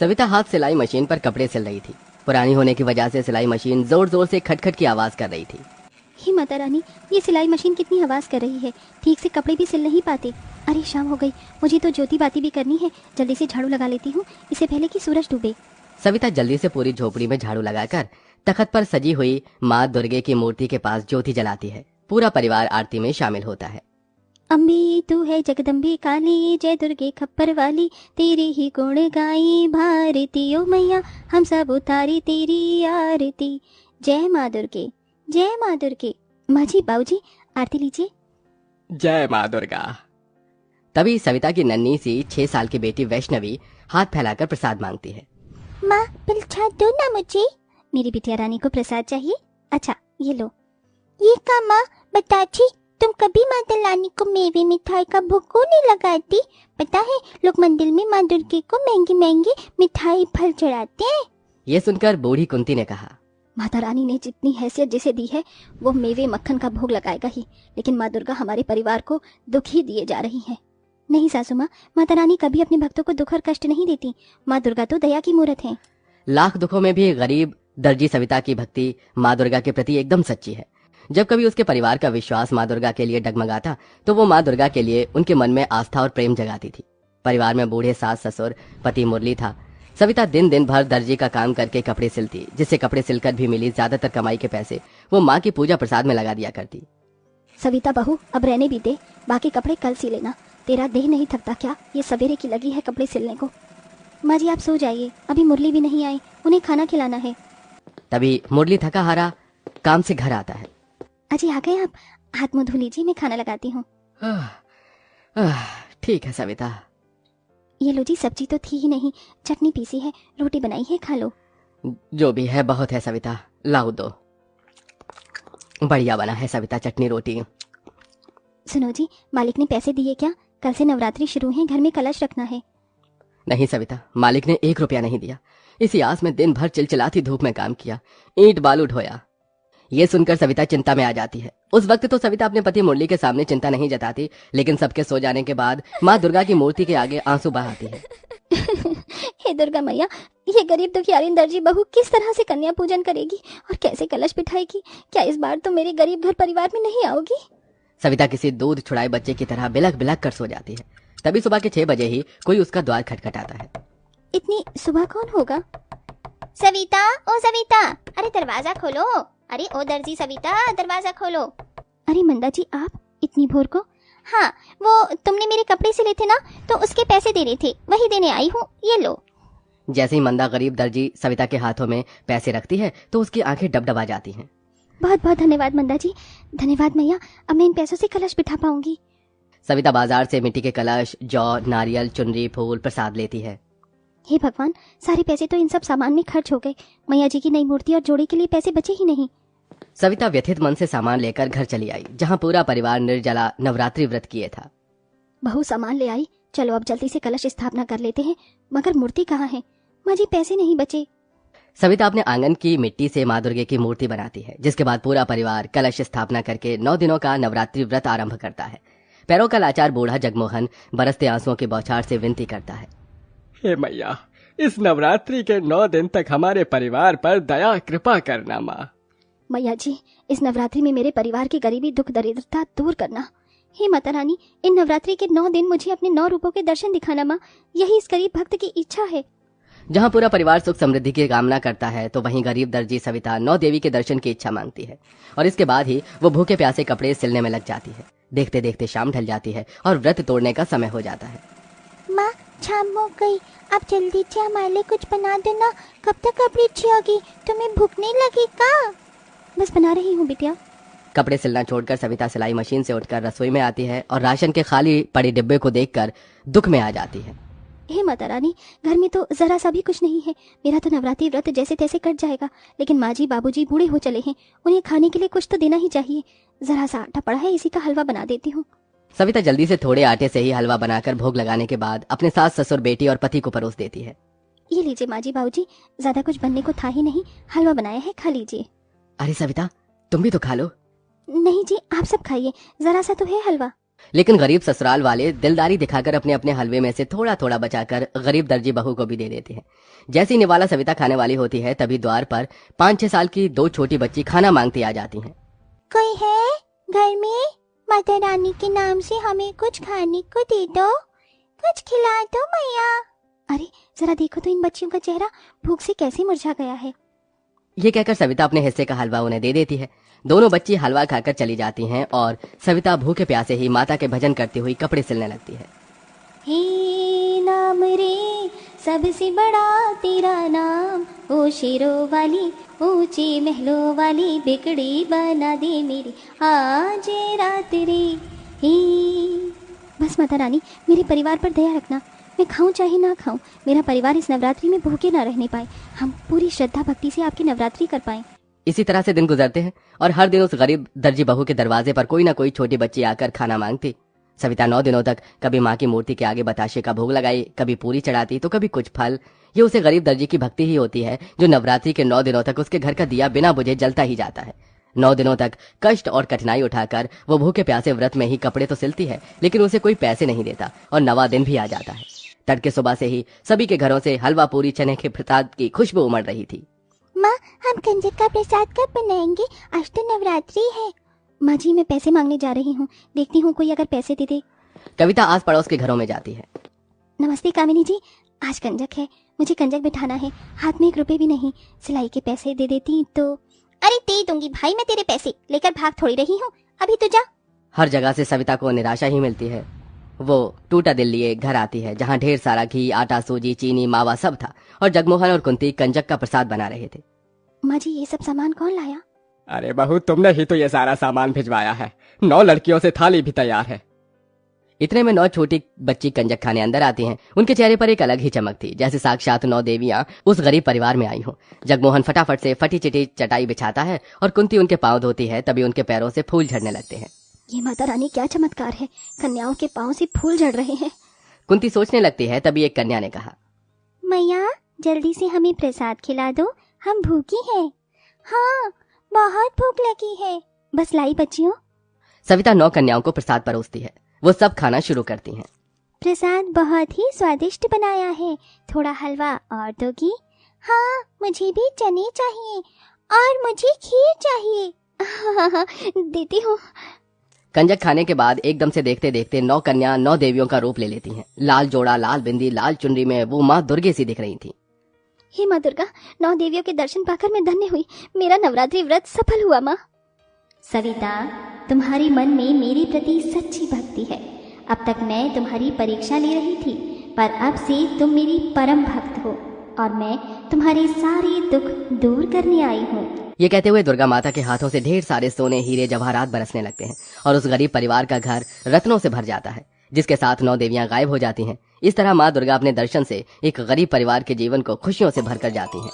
सविता हाथ सिलाई मशीन पर कपड़े सिल रही थी। पुरानी होने की वजह से सिलाई मशीन जोर जोर से खटखट की आवाज कर रही थी। हे माता रानी, ये सिलाई मशीन कितनी आवाज कर रही है, ठीक से कपड़े भी सिल नहीं पाते। अरे शाम हो गई, मुझे तो ज्योति बाती भी करनी है। जल्दी से झाड़ू लगा लेती हूँ, इससे पहले कि सूरज डूबे। सविता जल्दी से पूरी झोपड़ी में झाड़ू लगाकर तख्त पर सजी हुई माँ दुर्गे की मूर्ति के पास ज्योति जलाती है। पूरा परिवार आरती में शामिल होता है। अम्बे तू है जगदम्बे काली, जय दुर्गे खप्पर वाली, तेरे ही गुण गाई भारती ओ मैया, हम सब उतारी तेरी आरती। जय माँ दुर्गे, जय माँ दुर्गे। माँ जी, बाबूजी, आरती लीजिए। जय माँ दुर्गा। तभी सविता की नन्ही सी 6 साल की बेटी वैष्णवी हाथ फैलाकर प्रसाद मांगती है। माँ प्रसाद दो ना मुझे। मेरी बिटिया रानी को प्रसाद चाहिए? अच्छा ये लो। ये का माँ बताची, तुम कभी माता रानी को मेवे मिठाई का भोग क्यों नहीं लगाती? पता है लोग मंदिर में माँ दुर्गे को महंगी महंगी मिठाई फल चढ़ाते हैं। ये सुनकर बूढ़ी कुंती ने कहा, माता रानी ने जितनी हैसियत जिसे दी है वो मेवे मक्खन का भोग लगाएगा ही, लेकिन माँ दुर्गा हमारे परिवार को दुख ही दिए जा रही है। नहीं सासू माँ, माता रानी कभी अपने भक्तों को दुख और कष्ट नहीं देती। माँ दुर्गा तो दया की मूर्त है। लाख दुखों में भी गरीब दर्जी सविता की भक्ति माँ दुर्गा के प्रति एकदम सच्ची है। जब कभी उसके परिवार का विश्वास माँ दुर्गा के लिए डगमगाता तो वो माँ दुर्गा के लिए उनके मन में आस्था और प्रेम जगाती थी। परिवार में बूढ़े सास ससुर, पति मुरली था। सविता दिन भर दर्जी का काम करके कपड़े सिलती, जिससे कपड़े सिलकर भी मिली ज्यादातर कमाई के पैसे वो माँ की पूजा प्रसाद में लगा दिया करती। सविता बहू, अब रहने भी दे, बाकी कपड़े कल सी लेना। तेरा देह नहीं थकता क्या? ये सवेरे की लगी है कपड़े सिलने को। माँ जी आप सो जाइए, अभी मुरली भी नहीं आए, उन्हें खाना खिलाना है। तभी मुरली थका हारा काम से घर आता है। अजी आ गए आप? हाथ मुंह धो लीजिए, मैं खाना लगाती हूँ। ठीक है सविता। ये लो जी, सब्जी तो थी ही नहीं, चटनी पीसी है, रोटी बनाई है, खा लो। जो भी है बहुत है सविता, लाओ दो। बढ़िया बना है सविता चटनी रोटी। सुनो जी, मालिक ने पैसे दिए क्या? कल से नवरात्रि शुरू है, घर में कलश रखना है। नहीं सविता, मालिक ने 1 रुपया नहीं दिया। इसी आस में दिन भर चिलचिलाती धूप में काम किया, ईंट बालू ढोया। ये सुनकर सविता चिंता में आ जाती है। उस वक्त तो सविता अपने पति मुरली के सामने चिंता नहीं जताती, लेकिन सबके सो जाने के बाद माँ दुर्गा की मूर्ति के आगे आंसू बहाती है। हे दुर्गा मैया, ये गरीब दुखियारी दर्जी बहू किस तरह से कन्या पूजन करेगी और कैसे कलश बिठाएगी? क्या इस बार तो मेरे गरीब घर परिवार में नहीं आओगी? सविता किसी दूध छुड़ाए बच्चे की तरह बिलख बिलख कर सो जाती है। तभी सुबह के 6 बजे ही कोई उसका द्वार खटखटाता है। इतनी सुबह कौन होगा? सविता, ओ सविता, अरे दरवाजा खोलो। अरे ओ दर्जी सविता, दरवाजा खोलो। अरे मंदा जी, आप इतनी भोर को? हाँ, वो तुमने मेरे कपड़े सिले थे ना, तो उसके पैसे देने थे, वही देने आई हूँ, ये लो। जैसे ही मंदा गरीब दर्जी सविता के हाथों में पैसे रखती है तो उसकी आंखें डबडबा जाती हैं। बहुत बहुत धन्यवाद मंदा जी, धन्यवाद मैया, अब मैं इन पैसों से कलश बिठा पाऊंगी। सविता बाजार से मिट्टी के कलश, जौ, नारियल, चुनरी, फूल, प्रसाद लेती है। हे भगवान, सारे पैसे तो इन सब सामान में खर्च हो गए। मैया जी की नई मूर्ति और जोड़े के लिए पैसे बचे ही नहीं। सविता व्यथित मन से सामान लेकर घर चली आई, जहाँ पूरा परिवार निर्जला नवरात्रि व्रत किए था। बहू सामान ले आई, चलो अब जल्दी से कलश स्थापना कर लेते हैं। मगर मूर्ति कहाँ है? माँ जी पैसे नहीं बचे। सविता अपने आंगन की मिट्टी से माँ दुर्गे की मूर्ति बनाती है, जिसके बाद पूरा परिवार कलश स्थापना करके 9 दिनों का नवरात्रि व्रत आरंभ करता है। पैरों का लाचार बूढ़ा जगमोहन बरसते आंसुओं की बौछार से विनती करता है, हे मैया, इस नवरात्रि के 9 दिन तक हमारे परिवार पर दया कृपा करना माँ। मैया जी, इस नवरात्रि में मेरे परिवार की गरीबी दुख दरिद्रता दूर करना। हे माता रानी, इन नवरात्रि के 9 दिन मुझे अपने 9 रूपों के दर्शन दिखाना माँ, यही इस गरीब भक्त की इच्छा है। जहाँ पूरा परिवार सुख समृद्धि की कामना करता है तो वहीं गरीब दर्जी सविता 9 देवी के दर्शन की इच्छा मांगती है, और इसके बाद ही वो भूखे प्यासे कपड़े सिलने में लग जाती है। देखते देखते शाम ढल जाती है और व्रत तोड़ने का समय हो जाता है। माँ शाम हो गई, आप जल्दी से हमारे लिए कुछ बना देना। कब तक कपड़े अच्छी होगी? तुम्हें भूख नहीं लगी का? बस बना रही हूँ बिटिया। कपड़े सिलना छोड़कर सविता सिलाई मशीन से उठकर रसोई में आती है और राशन के खाली पड़े डिब्बे को देखकर दुख में आ जाती है। हे माता रानी, घर में तो जरा सा भी कुछ नहीं है। मेरा तो नवरात्रि व्रत जैसे तैसे कट जाएगा, लेकिन माँ जी बाबूजी बूढ़े हो चले हैं, उन्हें खाने के लिए कुछ तो देना ही चाहिए। जरा सा आटा पड़ा है, इसी का हलवा बना देती हूँ। सविता जल्दी से थोड़े आटे से ही हलवा बनाकर भोग लगाने के बाद अपने सास ससुर, बेटी और पति को परोस देती है। ये लीजिए माँ जी बाबूजी, ज्यादा कुछ बनने को था ही नहीं, हलवा बनाया है, खा लीजिए। अरे सविता, तुम भी तो खा लो। नहीं जी, आप सब खाइए, जरा सा तो है हलवा। लेकिन गरीब ससुराल वाले दिलदारी दिखाकर अपने अपने हलवे में से थोड़ा थोड़ा बचाकर गरीब दर्जी बहू को भी दे देते हैं। जैसी निवाला सविता खाने वाली होती है तभी द्वार पर 5-6 साल की 2 छोटी बच्ची खाना मांगती आ जाती हैं। कोई है घर में? माता रानी के नाम से हमें कुछ खाने को दे दो, कुछ खिला दो मैया। अरे जरा देखो तो इन बच्चियों का चेहरा भूख से कैसे मुरझा गया है। ये कहकर सविता अपने हिस्से का हलवा उन्हें दे देती है। दोनों बच्ची हलवा खाकर चली जाती हैं और सविता भूखे प्यासे ही माता के भजन करती हुई कपड़े सिलने लगती है। हे नाम रे सबसे बड़ा तेरा नाम, ओ शेरों वाली ऊंचे महलों वाली बिगड़ी बना दे मेरी आज रात रे। हे बस माता रानी मेरे परिवार पर दया रखना। मैं खाऊं चाहे ना खाऊं, मेरा परिवार इस नवरात्रि में भूखे ना रहने पाए। हम पूरी श्रद्धा भक्ति से आपकी नवरात्रि कर पाएं। इसी तरह से दिन गुजरते हैं और हर दिन उस गरीब दर्जी बहू के दरवाजे पर कोई ना कोई छोटी बच्ची आकर खाना मांगती। सविता 9 दिनों तक कभी माँ की मूर्ति के आगे बताशे का भोग लगाई, कभी पूरी चढ़ाती तो कभी कुछ फल। ये उसे गरीब दर्जी की भक्ति ही होती है जो नवरात्रि के 9 दिनों तक उसके घर का दिया बिना बुझे जलता ही जाता है। 9 दिनों तक कष्ट और कठिनाई उठाकर वो भूखे प्यासे व्रत में ही कपड़े तो सिलती है, लेकिन उसे कोई पैसे नहीं देता और 9वां दिन भी आ जाता है। तड़के सुबह से ही सभी के घरों से हलवा पूरी चने के प्रसाद की खुशबू उमड़ रही थी। माँ हम कंजक का प्रसाद कब बनाएंगे? आज तो नवरात्रि है। माँ जी मैं पैसे मांगने जा रही हूँ, देखती हूँ कोई अगर पैसे दे दे। कविता आस पड़ोस के घरों में जाती है। नमस्ते कामिनी जी, आज कंजक है, मुझे कंजक बिठाना है, हाथ में 1 रुपए भी नहीं। सिलाई के पैसे दे देती तो। अरे दे दूंगी भाई, मैं तेरे पैसे लेकर भाग थोड़ी रही हूँ, अभी तो जा। हर जगह से सविता को निराशा ही मिलती है। वो टूटा दिल लिए घर आती है जहाँ ढेर सारा घी, आटा, सूजी, चीनी, मावा सब था और जगमोहन और कुंती कंजक का प्रसाद बना रहे थे। माँ जी ये सब सामान कौन लाया? अरे बहू तुमने ही तो ये सारा सामान भिजवाया है। 9 लड़कियों से थाली भी तैयार है। इतने में 9 छोटी बच्ची कंजक खाने अंदर आती हैं। उनके चेहरे पर एक अलग ही चमक थी, जैसे साक्षात 9 देवियां उस गरीब परिवार में आई हों। जगमोहन फटाफट से फटी चिटी चटाई बिछाता है और कुंती उनके पांव धोती है, तभी उनके पैरों से फूल झड़ने लगते हैं। ये माता रानी क्या चमत्कार है, कन्याओं के पांव से फूल झड़ रहे हैं। कुंती सोचने लगती है, तभी एक कन्या ने कहा, मैया जल्दी से हमें प्रसाद खिला दो, हम भूखी हैं। हाँ बहुत भूख लगी है। बस लाई बच्चियों। सविता 9 कन्याओं को प्रसाद परोसती है। वो सब खाना शुरू करती हैं। प्रसाद बहुत ही स्वादिष्ट बनाया है, थोड़ा हलवा और दोगी? हाँ मुझे भी चने चाहिए और मुझे खीर चाहिए। देती हूँ। कंजक खाने के बाद एकदम से देखते देखते 9 कन्या 9 देवियों का रूप ले लेती हैं। लाल जोड़ा, लाल बिंदी, लाल चुनरी में वो माँ दुर्गे सी दिख रही थी। हे माँ दुर्गा, 9 देवियों के दर्शन पाकर मैं धन्य हुई, मेरा नवरात्रि व्रत सफल हुआ। माँ सविता तुम्हारे मन में मेरे प्रति सच्ची भक्ति है। अब तक मैं तुम्हारी परीक्षा ले रही थी, पर अब से तुम मेरी परम भक्त हो और मैं तुम्हारे सारे दुख दूर करने आई हूँ। ये कहते हुए दुर्गा माता के हाथों से ढेर सारे सोने, हीरे, जवाहरात बरसने लगते हैं और उस गरीब परिवार का घर रत्नों से भर जाता है, जिसके साथ 9 देवियां गायब हो जाती हैं। इस तरह माँ दुर्गा अपने दर्शन से एक गरीब परिवार के जीवन को खुशियों से भरकर जाती हैं।